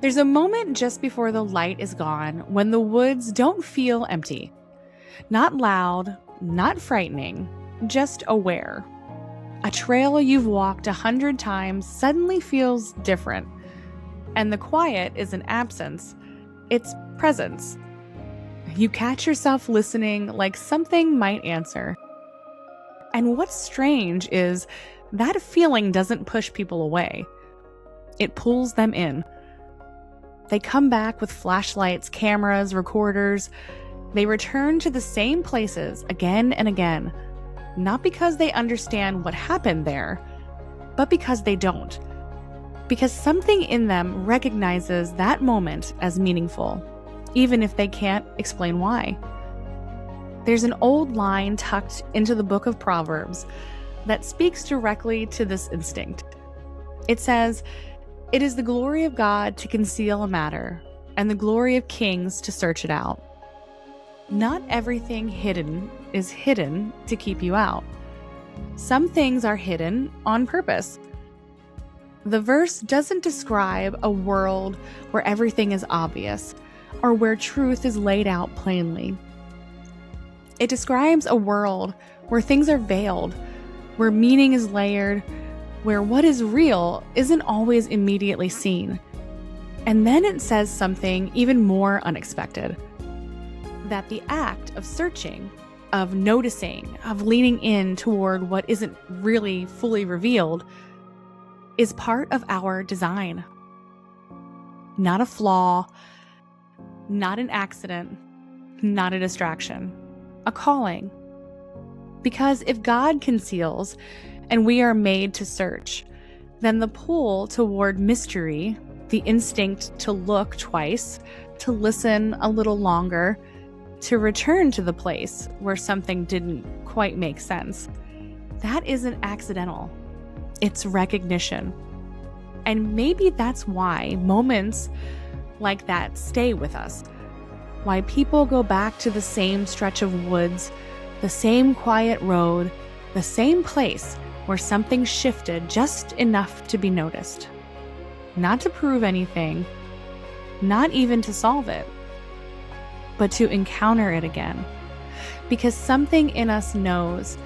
There's a moment just before the light is gone when the woods don't feel empty. Not loud, not frightening, just aware. A trail you've walked 100 times suddenly feels different. And the quiet isn't absence, it's presence. You catch yourself listening like something might answer. And what's strange is that feeling doesn't push people away. It pulls them in. They come back with flashlights, cameras, recorders. They return to the same places again and again, not because they understand what happened there, but because they don't. Because something in them recognizes that moment as meaningful, even if they can't explain why. There's an old line tucked into the book of Proverbs that speaks directly to this instinct. It says, "It is the glory of God to conceal a matter, and the glory of kings to search it out." Not everything hidden is hidden to keep you out. Some things are hidden on purpose. The verse doesn't describe a world where everything is obvious or where truth is laid out plainly. It describes a world where things are veiled, where meaning is layered, where what is real isn't always immediately seen. And then it says something even more unexpected. That the act of searching, of noticing, of leaning in toward what isn't really fully revealed is part of our design. Not a flaw, not an accident, not a distraction, a calling. Because if God conceals and we are made to search, then the pull toward mystery, the instinct to look twice, to listen a little longer, to return to the place where something didn't quite make sense, that isn't accidental. It's recognition. And maybe that's why moments like that stay with us. Why people go back to the same stretch of woods, the same quiet road, the same place where something shifted just enough to be noticed. Not to prove anything, not even to solve it, but to encounter it again. Because something in us knows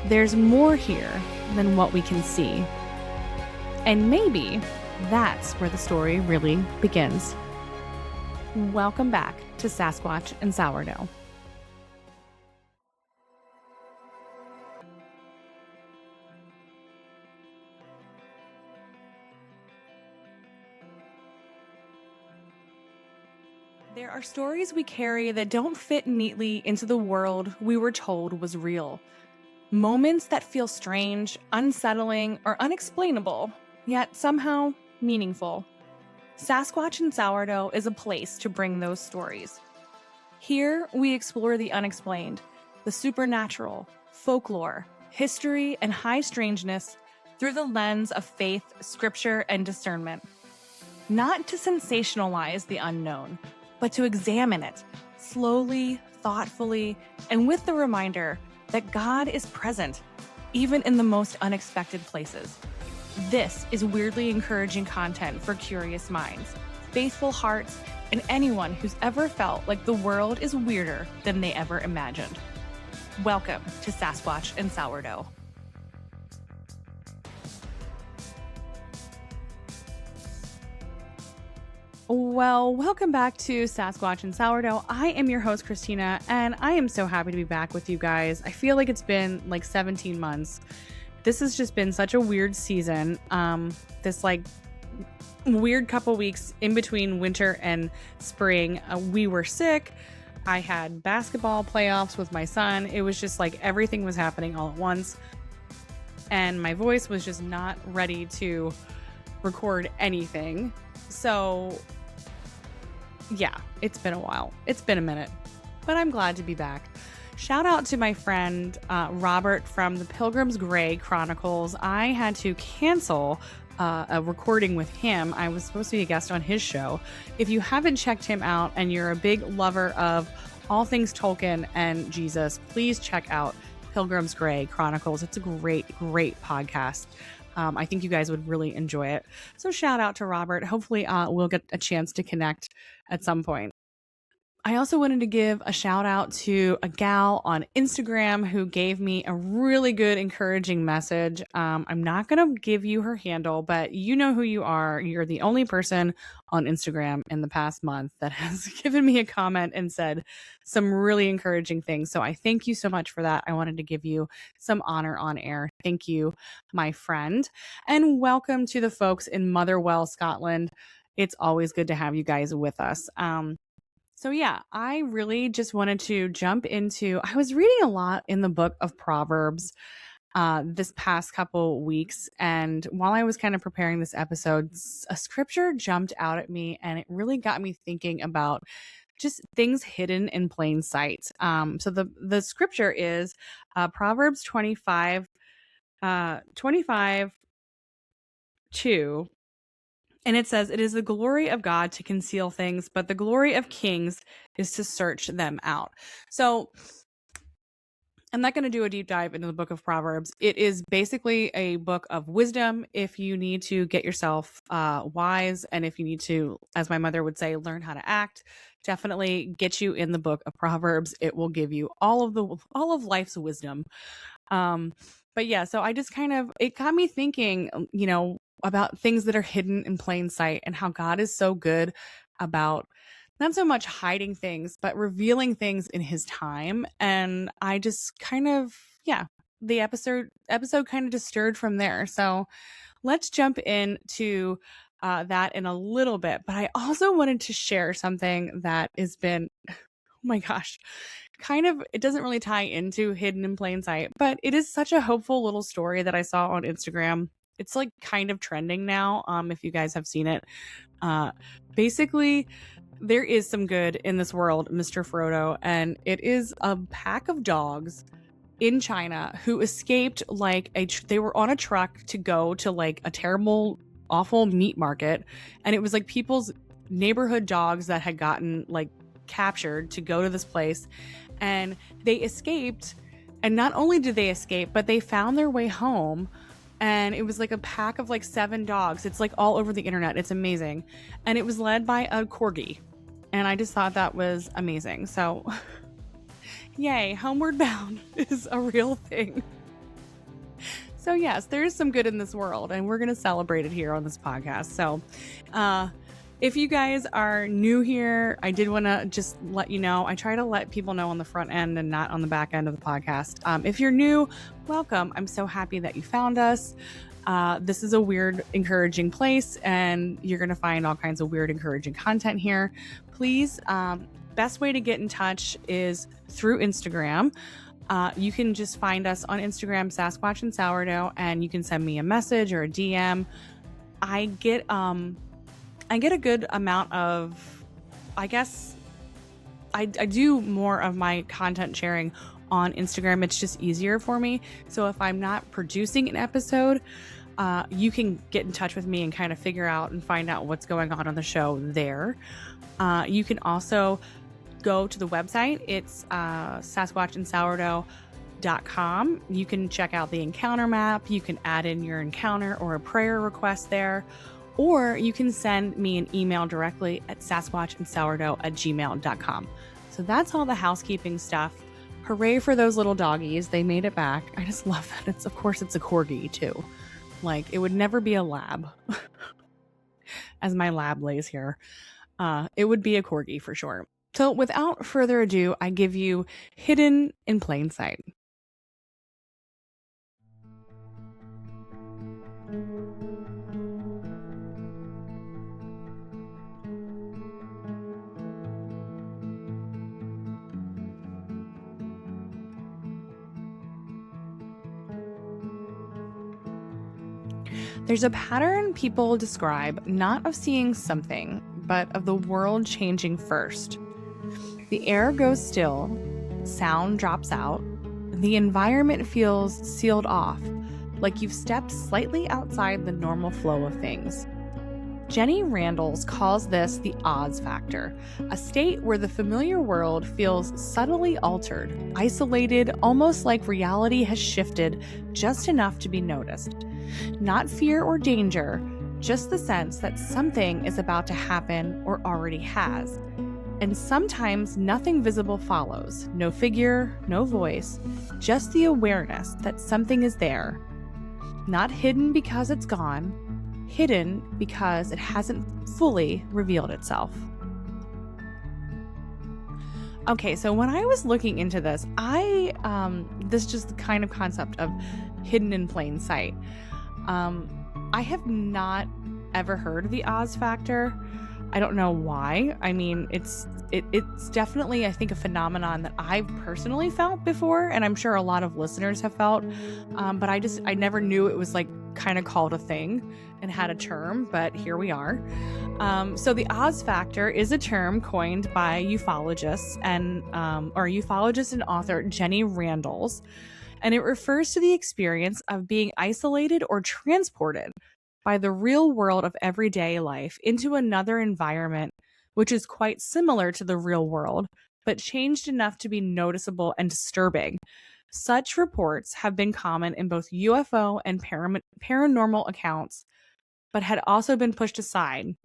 there's more here than what we can see. And maybe that's where the story really begins. Welcome back to Sasquatch and Sourdough. There are stories we carry that don't fit neatly into the world we were told was real. Moments that feel strange, unsettling, or unexplainable, yet somehow meaningful. Sasquatch and Sourdough is a place to bring those stories. Here, we explore the unexplained, the supernatural, folklore, history, and high strangeness through the lens of faith, scripture, and discernment. Not to sensationalize the unknown, but to examine it slowly, thoughtfully, and with the reminder that God is present, even in the most unexpected places. This is weirdly encouraging content for curious minds, faithful hearts, and anyone who's ever felt like the world is weirder than they ever imagined. Welcome to Sasquatch and Sourdough. Well, welcome back to Sasquatch and Sourdough. I am your host, Christina, and I am so happy to be back with you guys. I feel like it's been like 17 months. This has just been such a weird season. This like weird couple weeks in between winter and spring. We were sick. I had basketball playoffs with my son. It was just like everything was happening all at once. And my voice was just not ready to record anything. So yeah, it's been a while. It's been a minute, but I'm glad to be back. Shout out to my friend Robert from the Pilgrim's Gray Chronicles. I had to cancel a recording with him. I was supposed to be a guest on his show. If you haven't checked him out and you're a big lover of all things Tolkien and Jesus, please check out Pilgrim's Gray Chronicles. It's a great, great podcast. I think you guys would really enjoy it. So shout out to Robert. Hopefully we'll get a chance to connect at some point. I also wanted to give a shout out to a gal on Instagram who gave me a really good, encouraging message. I'm not going to give you her handle, but you know who you are. You're the only person on Instagram in the past month that has given me a comment and said some really encouraging things. So I thank you so much for that. I wanted to give you some honor on air. Thank you, my friend. And welcome to the folks in Motherwell, Scotland. It's always good to have you guys with us. So yeah, I really just wanted to jump into, I was reading a lot in the book of Proverbs this past couple weeks. And while I was kind of preparing this episode, a scripture jumped out at me and it really got me thinking about just things hidden in plain sight. So the scripture is Proverbs 25, 2. And it says, "It is the glory of God to conceal things, but the glory of kings is to search them out." So I'm not going to do a deep dive into the book of Proverbs. It is basically a book of wisdom if you need to get yourself wise, and if you need to, as my mother would say, learn how to act. Definitely get you in the book of Proverbs. It will give you all of life's wisdom. But yeah, so I just it got me thinking, about things that are hidden in plain sight and how God is so good about not so much hiding things, but revealing things in his time. And I just the episode kind of just stirred from there. So let's jump into that in a little bit. But I also wanted to share something that has been, oh my gosh, it doesn't really tie into hidden in plain sight, but it is such a hopeful little story that I saw on Instagram. It's like kind of trending now. If you guys have seen it, basically there is some good in this world, Mr. Frodo, and it is a pack of dogs in China who escaped they were on a truck to go to like a terrible, awful meat market, and it was like people's neighborhood dogs that had gotten like captured to go to this place, and they escaped. And not only did they escape, but they found their way home. And it was like a pack of like 7 dogs. It's like all over the internet. It's amazing. And it was led by a corgi. And I just thought that was amazing. So yay, Homeward Bound is a real thing. So yes, there is some good in this world, and we're going to celebrate it here on this podcast. So if you guys are new here, I did want to just let you know, I try to let people know on the front end and not on the back end of the podcast. If you're new, welcome. I'm so happy that you found us. This is a weird, encouraging place, and you're going to find all kinds of weird, encouraging content here. Please, best way to get in touch is through Instagram. You can just find us on Instagram, Sasquatch and Sourdough, and you can send me a message or a DM. I get a good amount of, I guess, I do more of my content sharing on Instagram. It's just easier for me. So if I'm not producing an episode, you can get in touch with me and kind of figure out and find out what's going on the show there. You can also go to the website. It's sasquatchandsourdough.com. You can check out the encounter map. You can add in your encounter or a prayer request there. Or you can send me an email directly at sasquatchandsourdough@gmail.com. So that's all the housekeeping stuff. Hooray for those little doggies. They made it back. I just love that. It's a corgi too. Like, it would never be a lab. As my lab lays here. It would be a corgi for sure. So without further ado, I give you Hidden in Plain Sight. There's a pattern people describe not of seeing something, but of the world changing first. The air goes still, sound drops out, the environment feels sealed off, like you've stepped slightly outside the normal flow of things. Jenny Randles calls this the Oz factor, a state where the familiar world feels subtly altered, isolated, almost like reality has shifted just enough to be noticed. Not fear or danger, just the sense that something is about to happen or already has. And sometimes nothing visible follows, no figure, no voice, just the awareness that something is there. Not hidden because it's gone, hidden because it hasn't fully revealed itself. Okay, so when I was looking into this, this is just the kind of concept of hidden in plain sight. I have not ever heard of the Oz factor. I don't know why. I mean, it's definitely, I think, a phenomenon that I've personally felt before, and I'm sure a lot of listeners have felt. But I never knew it was like kind of called a thing and had a term, but here we are. So the Oz factor is a term coined by ufologist and author Jenny Randles, and it refers to the experience of being isolated or transported by the real world of everyday life into another environment, which is quite similar to the real world, but changed enough to be noticeable and disturbing. Such reports have been common in both UFO and paranormal accounts, but had also been pushed aside.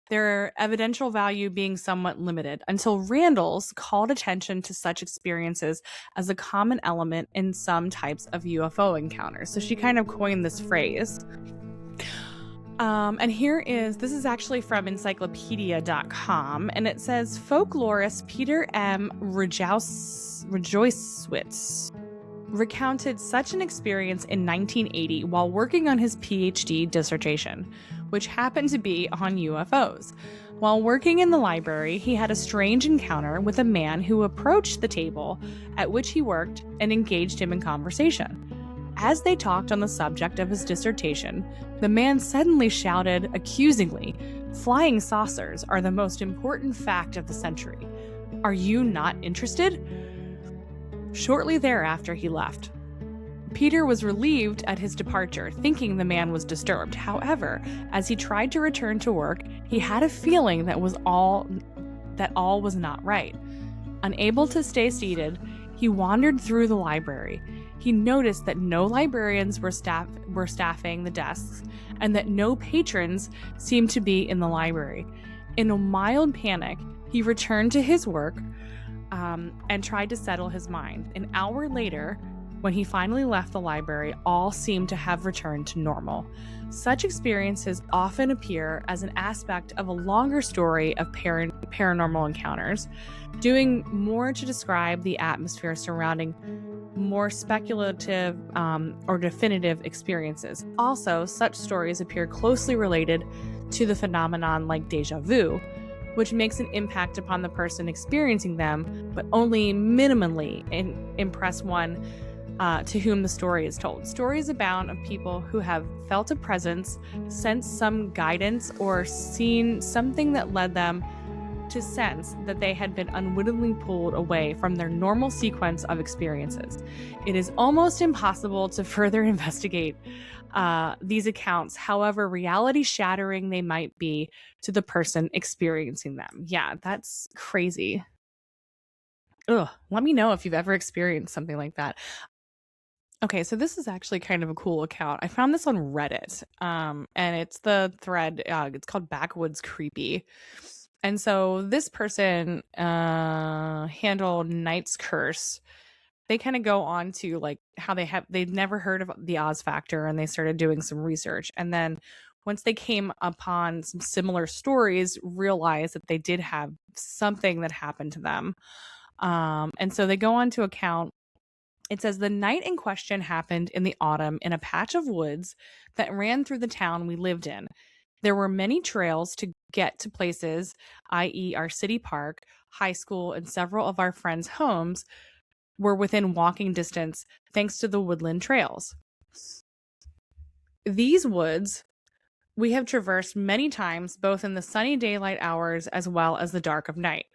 Their evidential value being somewhat limited until Randles called attention to such experiences as a common element in some types of UFO encounters. So she kind of coined this phrase. And this is actually from encyclopedia.com, and it says folklorist Peter M. Rejoicewitz recounted such an experience in 1980 while working on his PhD dissertation, which happened to be on UFOs. While working in the library, he had a strange encounter with a man who approached the table at which he worked and engaged him in conversation. As they talked on the subject of his dissertation, the man suddenly shouted accusingly, "Flying saucers are the most important fact of the century. Are you not interested?" Shortly thereafter, he left. Peter was relieved at his departure, thinking the man was disturbed. However, as he tried to return to work, he had a feeling that all was not right. Unable to stay seated, he wandered through the library. He noticed that no librarians were staffing the desks and that no patrons seemed to be in the library. In a mild panic, he returned to his work and tried to settle his mind. An hour later, when he finally left the library, all seemed to have returned to normal. Such experiences often appear as an aspect of a longer story of paranormal encounters, doing more to describe the atmosphere surrounding more speculative or definitive experiences. Also, such stories appear closely related to the phenomenon like deja vu, which makes an impact upon the person experiencing them, but only minimally impress one to whom the story is told. Stories abound of people who have felt a presence, sensed some guidance, or seen something that led them to sense that they had been unwittingly pulled away from their normal sequence of experiences. It is almost impossible to further investigate these accounts, however reality-shattering they might be to the person experiencing them. Yeah, that's crazy. Ugh, let me know if you've ever experienced something like that. Okay, so this is actually kind of a cool account. I found this on Reddit, and it's the thread, it's called Backwoods Creepy. And so this person handled Knight's Curse. They kind of go on to like how they'd never heard of the Oz factor, and they started doing some research. And then once they came upon some similar stories, realized that they did have something that happened to them. And so they go on to account. It says the night in question happened in the autumn in a patch of woods that ran through the town we lived in. There were many trails to get to places, i.e. our city park, high school, and several of our friends' homes were within walking distance thanks to the woodland trails. These woods we have traversed many times, both in the sunny daylight hours as well as the dark of night.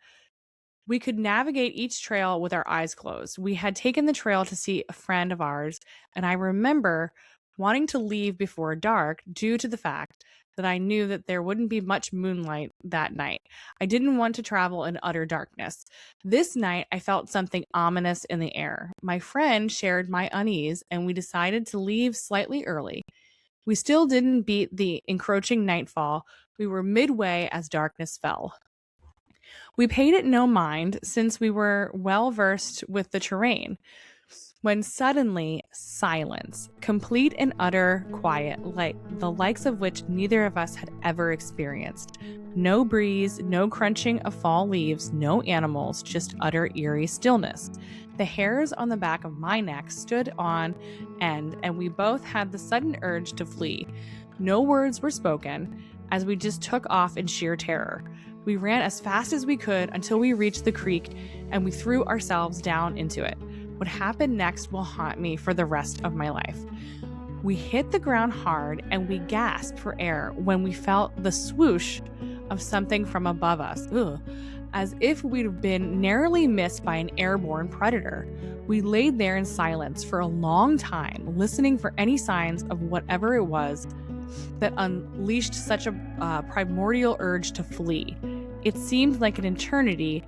We could navigate each trail with our eyes closed. We had taken the trail to see a friend of ours, and I remember wanting to leave before dark due to the fact that I knew that there wouldn't be much moonlight that night. I didn't want to travel in utter darkness. This night, I felt something ominous in the air. My friend shared my unease, and we decided to leave slightly early. We still didn't beat the encroaching nightfall. We were midway as darkness fell. We paid it no mind, since we were well versed with the terrain, when suddenly silence, complete and utter quiet, like the likes of which neither of us had ever experienced. No breeze, no crunching of fall leaves, no animals, just utter eerie stillness. The hairs on the back of my neck stood on end, and we both had the sudden urge to flee. No words were spoken, as we just took off in sheer terror. We ran as fast as we could until we reached the creek, and we threw ourselves down into it. What happened next will haunt me for the rest of my life. We hit the ground hard, and we gasped for air when we felt the swoosh of something from above us, as if we'd been narrowly missed by an airborne predator. We laid there in silence for a long time, listening for any signs of whatever it was that unleashed such a primordial urge to flee. It seemed like an eternity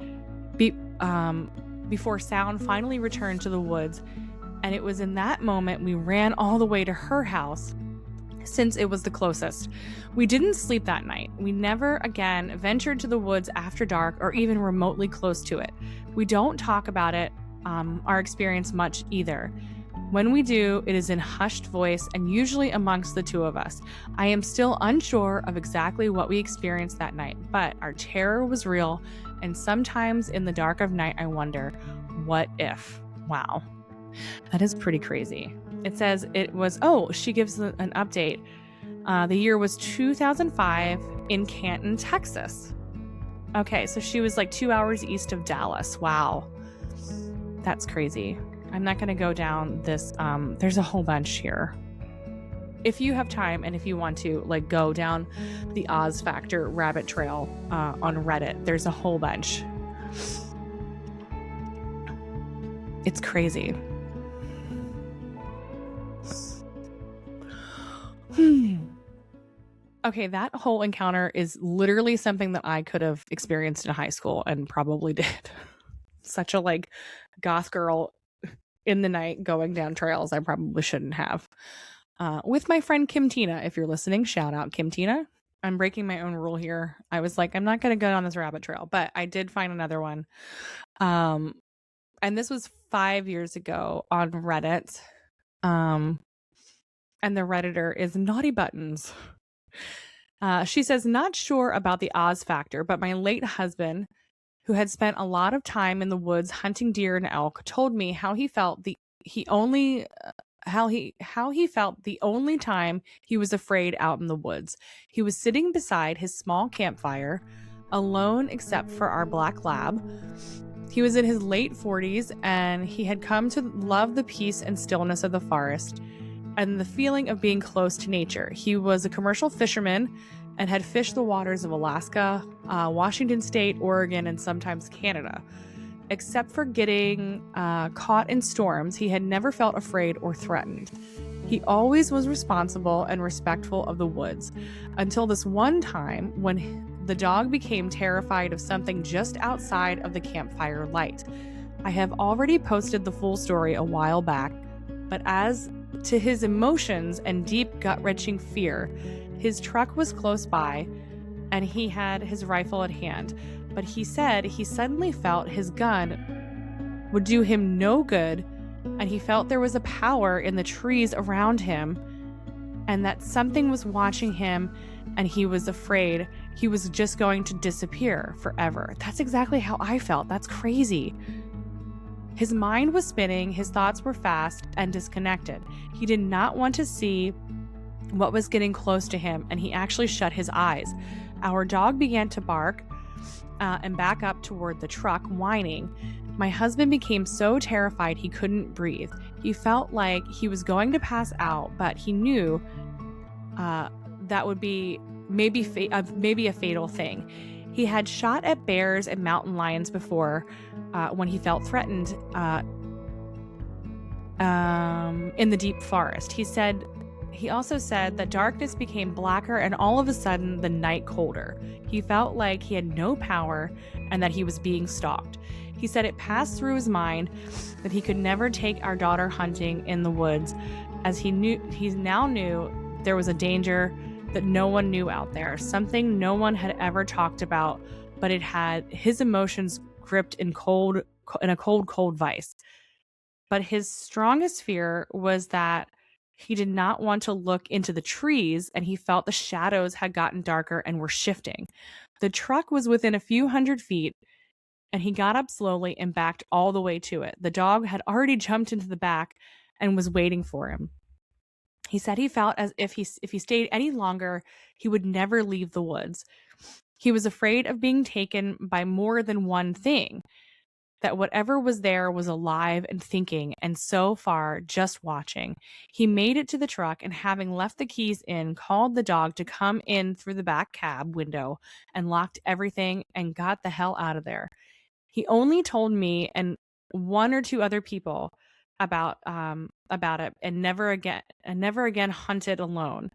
before sound finally returned to the woods, and it was in that moment we ran all the way to her house, since it was the closest. We didn't sleep that night. We never again ventured to the woods after dark or even remotely close to it. We don't talk about it, our experience, much either. When we do, it is in hushed voice and usually amongst the two of us. I am still unsure of exactly what we experienced that night, but our terror was real, and sometimes in the dark of night I wonder, what if? Wow. That is pretty crazy. It says it was, she gives an update. The year was 2005 in Canton, Texas. Okay, so she was like 2 hours east of Dallas. Wow. That's crazy. I'm not going to go down this. There's a whole bunch here. If you have time and if you want to, like, go down the Oz Factor rabbit trail on Reddit, there's a whole bunch. It's crazy. Okay, that whole encounter is literally something that I could have experienced in high school and probably did. Such a like goth girl in the night going down trails I probably shouldn't have. With my friend Kim Tina, if you're listening, shout out Kim Tina. I'm breaking my own rule here. I was like, I'm not going to go on this rabbit trail, but I did find another one. And this was 5 years ago on Reddit. And the Redditor is Naughty Buttons. She says, not sure about the Oz Factor, but my late husband, who had spent a lot of time in the woods hunting deer and elk, told me how he felt the only time he was afraid out in the woods. He was sitting beside his small campfire, alone except for our black lab. He was in his late 40s, and he had come to love the peace and stillness of the forest and the feeling of being close to nature. He was a commercial fisherman and had fished the waters of Alaska, Washington State, Oregon, and sometimes Canada. Except for getting caught in storms, he had never felt afraid or threatened. He always was responsible and respectful of the woods, until this one time when the dog became terrified of something just outside of the campfire light. I have already posted the full story a while back, but as to his emotions and deep gut-wrenching fear, his truck was close by, and he had his rifle at hand. But he said he suddenly felt his gun would do him no good, and he felt there was a power in the trees around him, and that something was watching him, and he was afraid he was just going to disappear forever. That's exactly how I felt. That's crazy. His mind was spinning, his thoughts were fast and disconnected. He did not want to see what was getting close to him, and he actually shut his eyes. Our dog began to bark and back up toward the truck, whining. My husband became so terrified he couldn't breathe. He felt like he was going to pass out, but he knew that would be maybe a fatal thing. He had shot at bears and mountain lions before when he felt threatened in the deep forest. He said He also said that darkness became blacker and all of a sudden the night colder. He felt like he had no power and that he was being stalked. He said it passed through his mind that he could never take our daughter hunting in the woods, as he now knew there was a danger that no one knew out there, something no one had ever talked about, but it had his emotions gripped in a cold vice. But his strongest fear was that he did not want to look into the trees, and he felt the shadows had gotten darker and were shifting. The truck was within a few hundred feet, and he got up slowly and backed all the way to it. The dog had already jumped into the back and was waiting for him. He said he felt as if he stayed any longer, he would never leave the woods. He was afraid of being taken by more than one thing, that whatever was there was alive and thinking, and so far just watching. He made it to the truck, and having left the keys in, called the dog to come in through the back cab window and locked everything and got the hell out of there. He only told me and one or two other people about it, and never again hunted alone,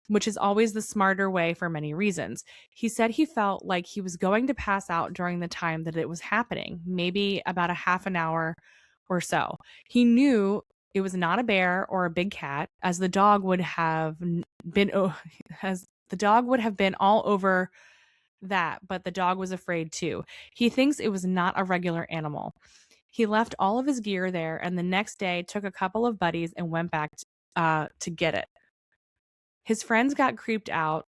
which is always the smarter way for many reasons. He said he felt like he was going to pass out during the time that it was happening, maybe about a half an hour or so. He knew it was not a bear or a big cat, as the dog would have been all over that, but the dog was afraid too. He thinks it was not a regular animal. He left all of his gear there, and the next day took a couple of buddies and went back to get it. His friends got creeped out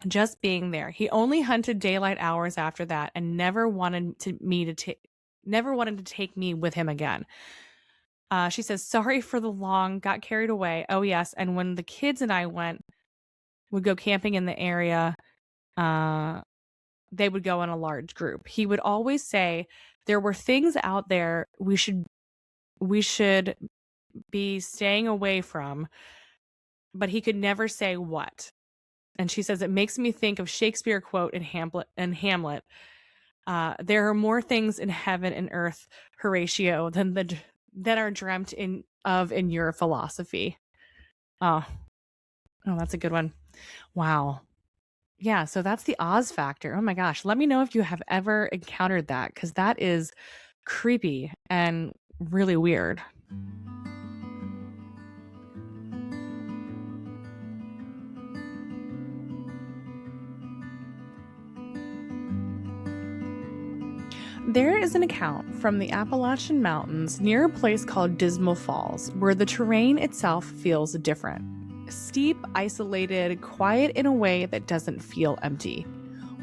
just being there. He only hunted daylight hours after that, and never wanted to take me with him again. She says, sorry for the long, got carried away. Oh yes, and when the kids and I would go camping in the area, they would go in a large group. He would always say there were things out there we should be staying away from, but he could never say what. And she says, it makes me think of Shakespeare quote in Hamlet. There are more things in heaven and earth, Horatio, that are dreamt of in your philosophy. Oh, that's a good one. Wow. Yeah, so that's the Oz factor. Oh my gosh. Let me know if you have ever encountered that, because that is creepy and really weird. There is an account from the Appalachian Mountains near a place called Dismal Falls, where the terrain itself feels different. Steep, isolated, quiet in a way that doesn't feel empty.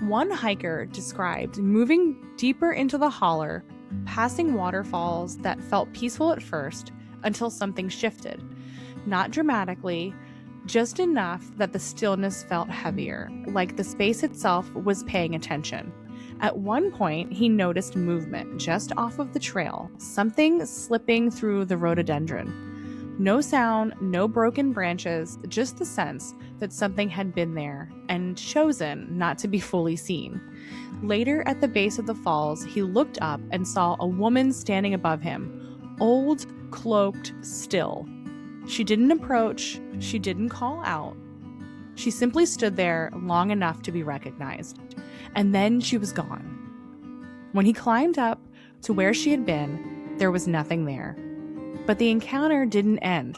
One hiker described moving deeper into the Holler, passing waterfalls that felt peaceful at first until something shifted. Not dramatically, just enough that the stillness felt heavier, like the space itself was paying attention. At one point, he noticed movement just off of the trail, something slipping through the rhododendron. No sound, no broken branches, just the sense that something had been there and chosen not to be fully seen. Later, at the base of the falls, he looked up and saw a woman standing above him, old, cloaked, still. She didn't approach, she didn't call out. She simply stood there long enough to be recognized. And then she was gone. When he climbed up to where she had been, there was nothing there. But the encounter didn't end.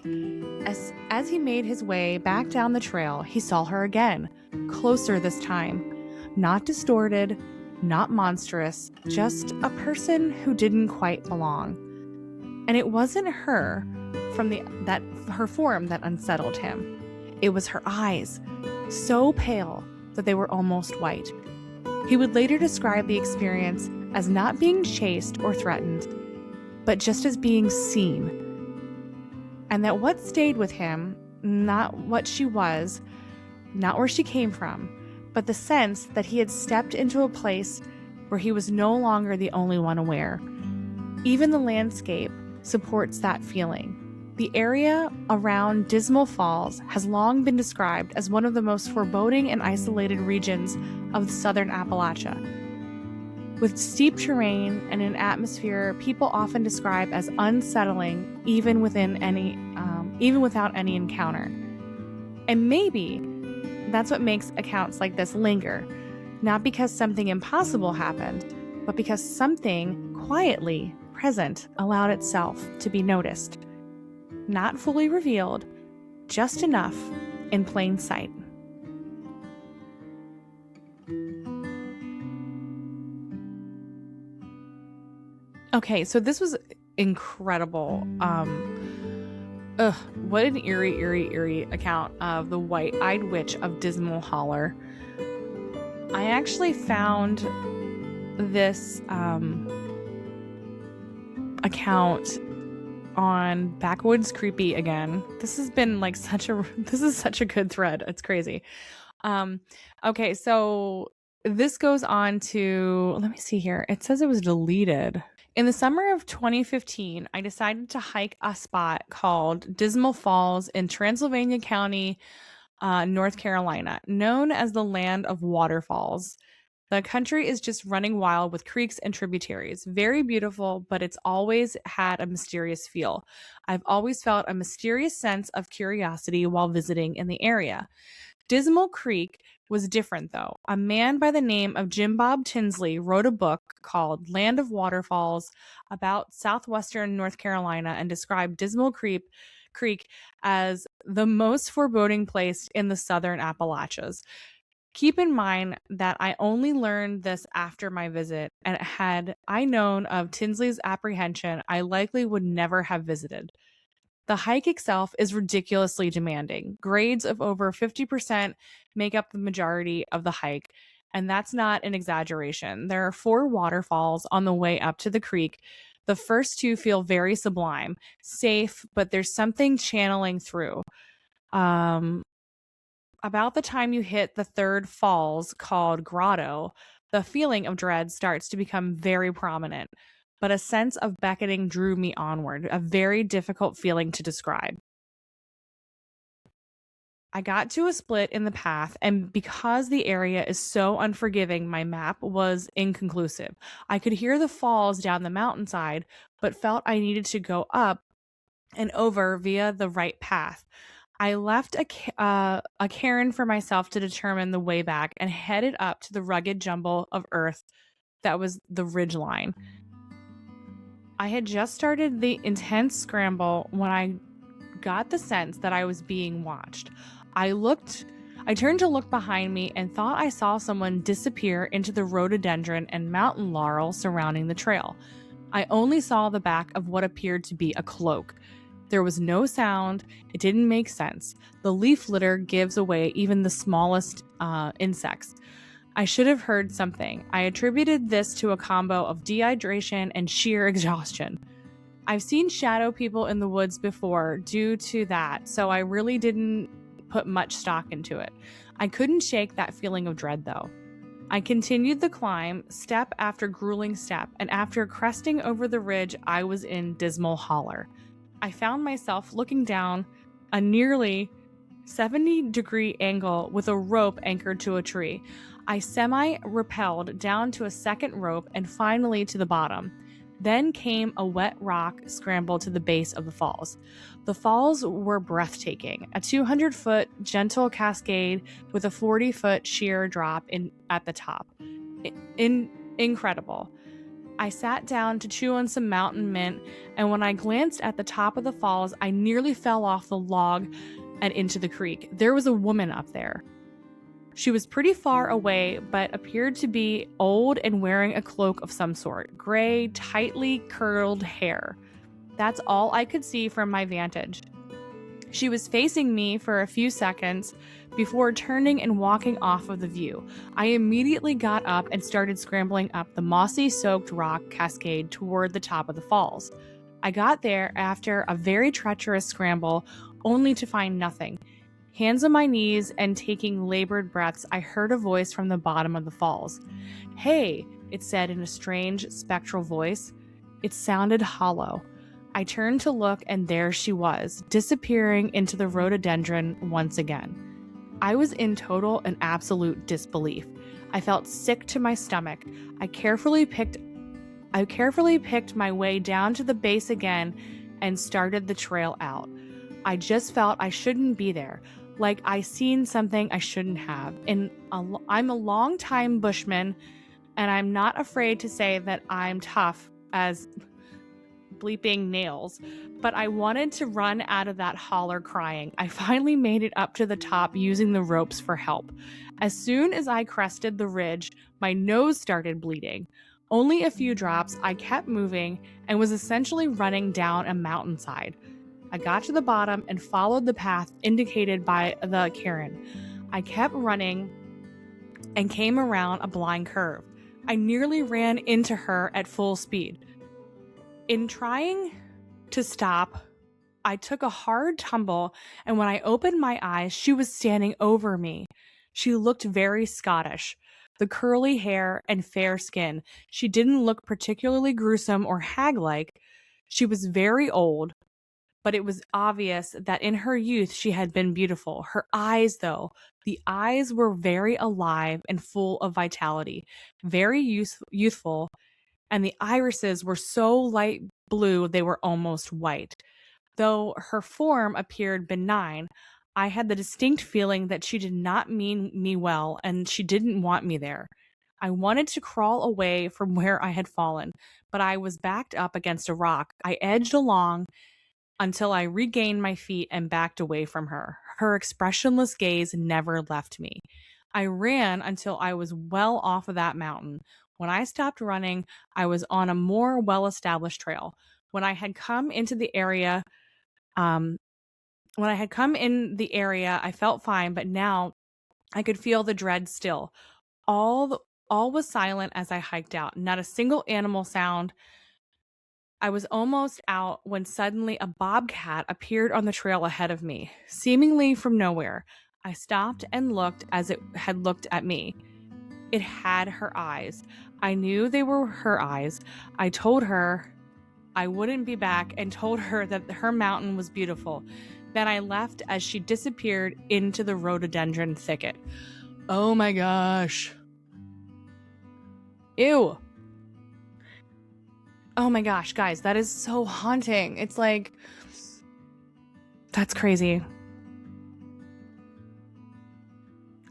As he made his way back down the trail, he saw her again, closer this time. Not distorted, not monstrous, just a person who didn't quite belong. And it wasn't her form that unsettled him. It was her eyes, so pale that they were almost white. He would later describe the experience as not being chased or threatened, but just as being seen. And that what stayed with him, not what she was, not where she came from, but the sense that he had stepped into a place where he was no longer the only one aware. Even the landscape supports that feeling. The area around Dismal Falls has long been described as one of the most foreboding and isolated regions of southern Appalachia. With steep terrain and an atmosphere people often describe as unsettling, even without any encounter. And maybe that's what makes accounts like this linger, not because something impossible happened, but because something quietly present allowed itself to be noticed. Not fully revealed, just enough in plain sight. Okay, so this was incredible. What an eerie account of the white-eyed witch of Dismal Holler. I actually found this account on Backwoods Creepy again. This has been like such a good thread. It's crazy. Okay, so this goes on to, let me see here. It says it was deleted. In the summer of 2015, I decided to hike a spot called Dismal Falls in Transylvania County, North Carolina, known as the land of waterfalls. The country is just running wild with creeks and tributaries. Very beautiful, but it's always had a mysterious feel. I've always felt a mysterious sense of curiosity while visiting in the area. Dismal Creek was different, though. A man by the name of Jim Bob Tinsley wrote a book called Land of Waterfalls about southwestern North Carolina and described Dismal Creek as the most foreboding place in the southern Appalachians. Keep in mind that I only learned this after my visit, and had I known of Tinsley's apprehension, I likely would never have visited. The hike itself is ridiculously demanding. Grades of over 50% make up the majority of the hike, and that's not an exaggeration. There are 4 waterfalls on the way up to the creek. The first 2 feel very sublime, safe, but there's something channeling through. About the time you hit the third falls, called Grotto, the feeling of dread starts to become very prominent. But a sense of beckoning drew me onward, a very difficult feeling to describe. I got to a split in the path, and because the area is so unforgiving, my map was inconclusive. I could hear the falls down the mountainside, but felt I needed to go up and over via the right path. I left a cairn for myself to determine the way back and headed up to the rugged jumble of earth that was the ridgeline. I had just started the intense scramble when I got the sense that I was being watched. I turned to look behind me and thought I saw someone disappear into the rhododendron and mountain laurel surrounding the trail. I only saw the back of what appeared to be a cloak. There was no sound. It didn't make sense. The leaf litter gives away even the smallest insects. I should have heard something. I attributed this to a combo of dehydration and sheer exhaustion. I've seen shadow people in the woods before due to that, so I really didn't put much stock into it. I couldn't shake that feeling of dread, though. I continued the climb, step after grueling step, and after cresting over the ridge, I was in Dismal Holler. I found myself looking down a nearly 70-degree angle with a rope anchored to a tree. I semi-rappelled down to a second rope and finally to the bottom. Then came a wet rock scramble to the base of the falls. The falls were breathtaking, a 200-foot gentle cascade with a 40-foot sheer drop at the top. Incredible. I sat down to chew on some mountain mint, and when I glanced at the top of the falls, I nearly fell off the log and into the creek. There was a woman up there. She was pretty far away, but appeared to be old and wearing a cloak of some sort. Gray, tightly curled hair. That's all I could see from my vantage. She was facing me for a few seconds before turning and walking off of the view. I immediately got up and started scrambling up the mossy-soaked rock cascade toward the top of the falls. I got there after a very treacherous scramble, only to find nothing. Hands on my knees and taking labored breaths, I heard a voice from the bottom of the falls. "Hey," it said in a strange, spectral voice. It sounded hollow. I turned to look, and there she was, disappearing into the rhododendron once again. I was in total and absolute disbelief. I felt sick to my stomach. I carefully picked my way down to the base again and started the trail out. I just felt I shouldn't be there. like I seen something I shouldn't have. And I'm a long-time bushman, and I'm not afraid to say that I'm tough as bleeping nails, but I wanted to run out of that holler crying. I finally made it up to the top using the ropes for help. As soon as I crested the ridge, my nose started bleeding. Only a few drops, I kept moving and was essentially running down a mountainside. I got to the bottom and followed the path indicated by the cairn. I kept running and came around a blind curve. I nearly ran into her at full speed. In trying to stop, I took a hard tumble, and when I opened my eyes, she was standing over me. She looked very Scottish. The curly hair and fair skin. She didn't look particularly gruesome or hag-like. She was very old, but it was obvious that in her youth she had been beautiful. Her eyes, though, the eyes were very alive and full of vitality, very youthful, and the irises were so light blue they were almost white. Though her form appeared benign, I had the distinct feeling that she did not mean me well and she didn't want me there. I wanted to crawl away from where I had fallen, but I was backed up against a rock. I edged along until I regained my feet and backed away from her. Her expressionless gaze never left me. I ran until I was well off of that mountain. When I stopped running, I was on a more well-established trail. When I had come into the area, I felt fine, but now I could feel the dread still. All was silent as I hiked out. Not a single animal sound. I was almost out when suddenly a bobcat appeared on the trail ahead of me, seemingly from nowhere. I stopped and looked as it had looked at me. It had her eyes. I knew they were her eyes. I told her I wouldn't be back and told her that her mountain was beautiful. Then I left as she disappeared into the rhododendron thicket. Oh my gosh. Ew. Oh my gosh, guys, that is so haunting. It's like, that's crazy.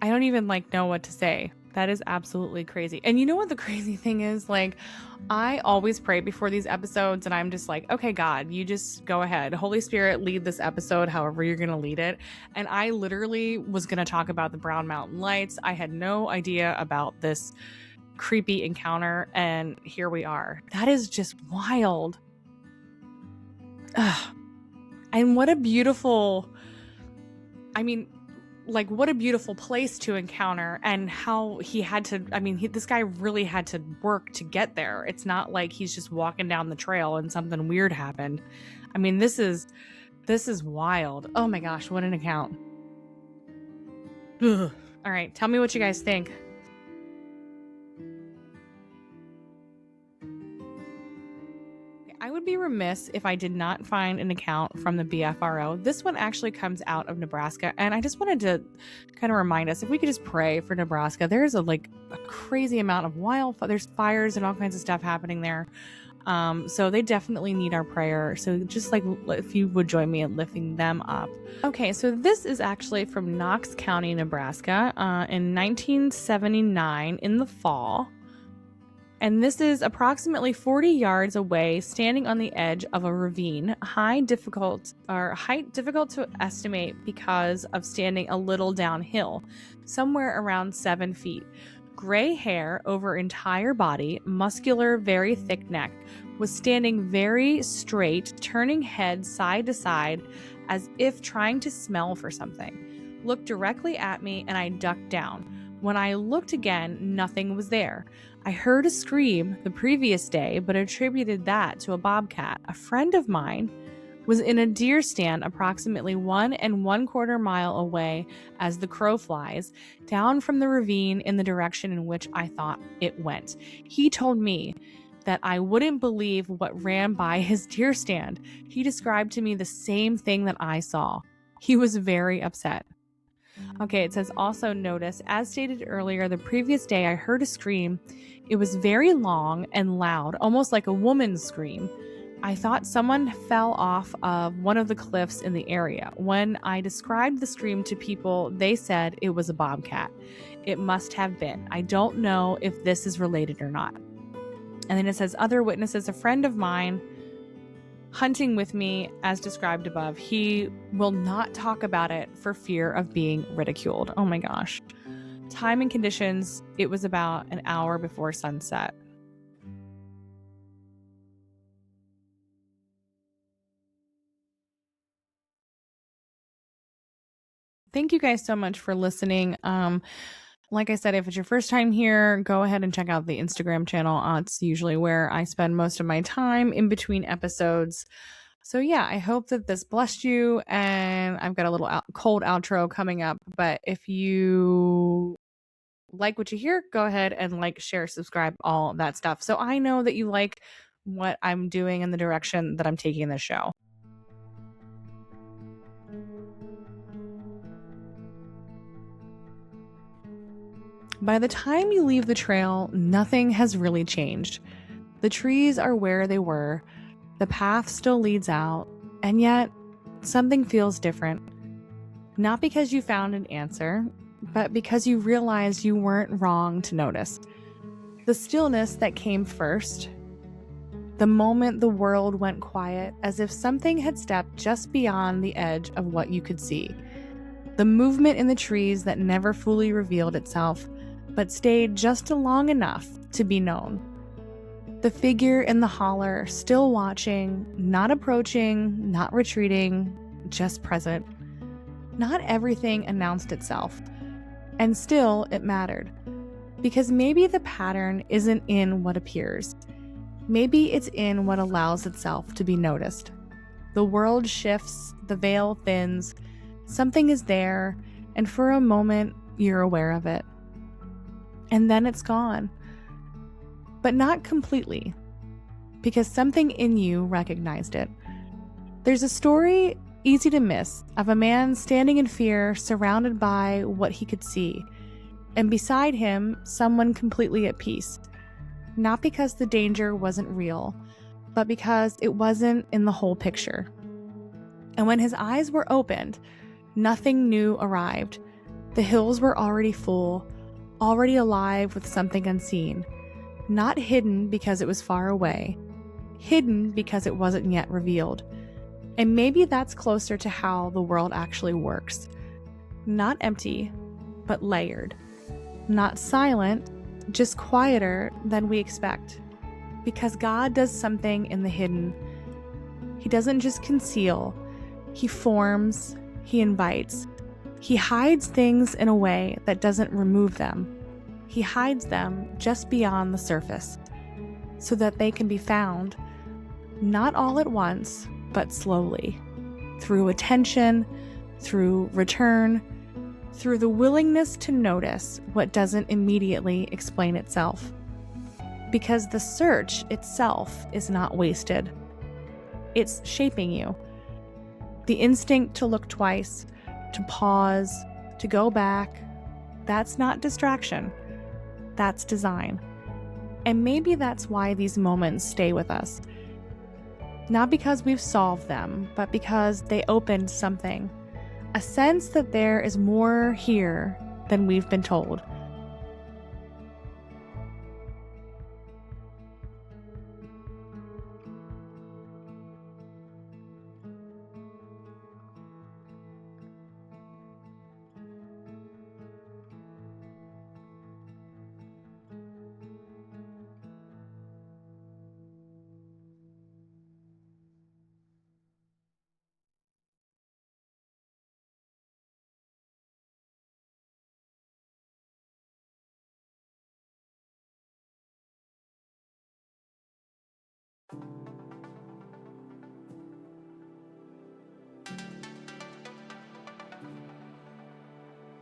I don't even know what to say. That is absolutely crazy. And you know what the crazy thing is? I always pray before these episodes, and I'm just like, okay, God, you just go ahead. Holy Spirit, lead this episode however you're going to lead it. And I literally was going to talk about the Brown Mountain Lights. I had no idea about this creepy encounter, and here we are. That is just wild. Ugh. And what a beautiful, what a beautiful place to encounter, and how he had to, this guy really had to work to get there. It's not like he's just walking down the trail and something weird happened. This is wild. Oh my gosh, what an account. Ugh. All right, tell me what you guys think. I would be remiss if I did not find an account from the BFRO. This one actually comes out of Nebraska, and I just wanted to kind of remind us, if we could just pray for Nebraska. There's a crazy amount of there's fires and all kinds of stuff happening there. So they definitely need our prayer. So just if you would join me in lifting them up. Okay, so this is actually from Knox County, Nebraska, in 1979 in the fall. And this is approximately 40 yards away, standing on the edge of a ravine, height difficult to estimate because of standing a little downhill, somewhere around 7 feet. Gray hair over entire body, muscular, very thick neck, was standing very straight, turning head side to side as if trying to smell for something. Looked directly at me and I ducked down. When I looked again, nothing was there. I heard a scream the previous day, but attributed that to a bobcat. A friend of mine was in a deer stand approximately 1 1/4 mile away as the crow flies, down from the ravine in the direction in which I thought it went. He told me that I wouldn't believe what ran by his deer stand. He described to me the same thing that I saw. He was very upset. Okay, it says, also notice, as stated earlier, the previous day I heard a scream. It was very long and loud, almost like a woman's scream. I thought someone fell off of one of the cliffs in the area. When I described the stream to people, they said it was a bobcat. It must have been. I don't know if this is related or not. And then it says, other witnesses, a friend of mine hunting with me as described above. He will not talk about it for fear of being ridiculed. Oh my gosh. Time and conditions, it was about an hour before sunset. Thank you guys so much for listening. Like I said, if it's your first time here, go ahead and check out the Instagram channel. It's usually where I spend most of my time in between episodes. So yeah, I hope that this blessed you, and I've got a little cold outro coming up. But if you like what you hear, go ahead and like, share, subscribe, all that stuff. So I know that you like what I'm doing and the direction that I'm taking this show. By the time you leave the trail, nothing has really changed. The trees are where they were, the path still leads out, and yet something feels different. Not because you found an answer, but because you realized you weren't wrong to notice. The stillness that came first, the moment the world went quiet, as if something had stepped just beyond the edge of what you could see. The movement in the trees that never fully revealed itself, but stayed just long enough to be known. The figure in the holler, still watching, not approaching, not retreating, just present. Not everything announced itself, and still it mattered. Because maybe the pattern isn't in what appears. Maybe it's in what allows itself to be noticed. The world shifts, the veil thins, something is there, and for a moment, you're aware of it. And then it's gone. But not completely, because something in you recognized it. There's a story easy to miss of a man standing in fear, surrounded by what he could see, and beside him, someone completely at peace. Not because the danger wasn't real, but because it wasn't in the whole picture. And when his eyes were opened, nothing new arrived. The hills were already full, already alive with something unseen. Not hidden because it was far away, hidden because it wasn't yet revealed. And maybe that's closer to how the world actually works. Not empty, but layered. Not silent, just quieter than we expect. Because God does something in the hidden. He doesn't just conceal, He forms, He invites. He hides things in a way that doesn't remove them. He hides them just beyond the surface, so that they can be found, not all at once, but slowly, through attention, through return, through the willingness to notice what doesn't immediately explain itself. Because the search itself is not wasted. It's shaping you. The instinct to look twice, to pause, to go back, that's not distraction. That's design. And maybe that's why these moments stay with us. Not because we've solved them, but because they opened something. A sense that there is more here than we've been told.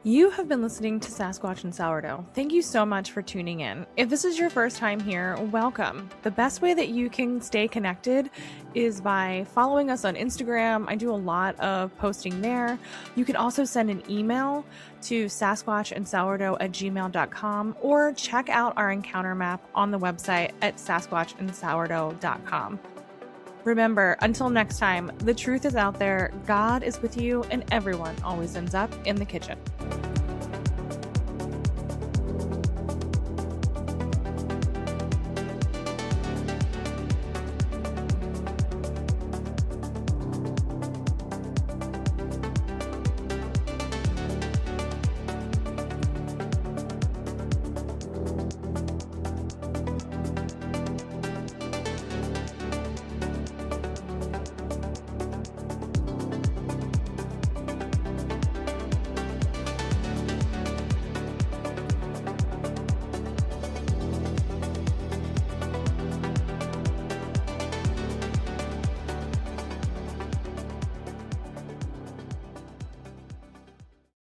You have been listening to Sasquatch and Sourdough. Thank you so much for tuning in. If this is your first time here, welcome. The best way that you can stay connected is by following us on Instagram. I do a lot of posting there. You can also send an email to sasquatchandsourdough@gmail.com or check out our encounter map on the website at sasquatchandsourdough.com. Remember, until next time, the truth is out there, God is with you, and everyone always ends up in the kitchen.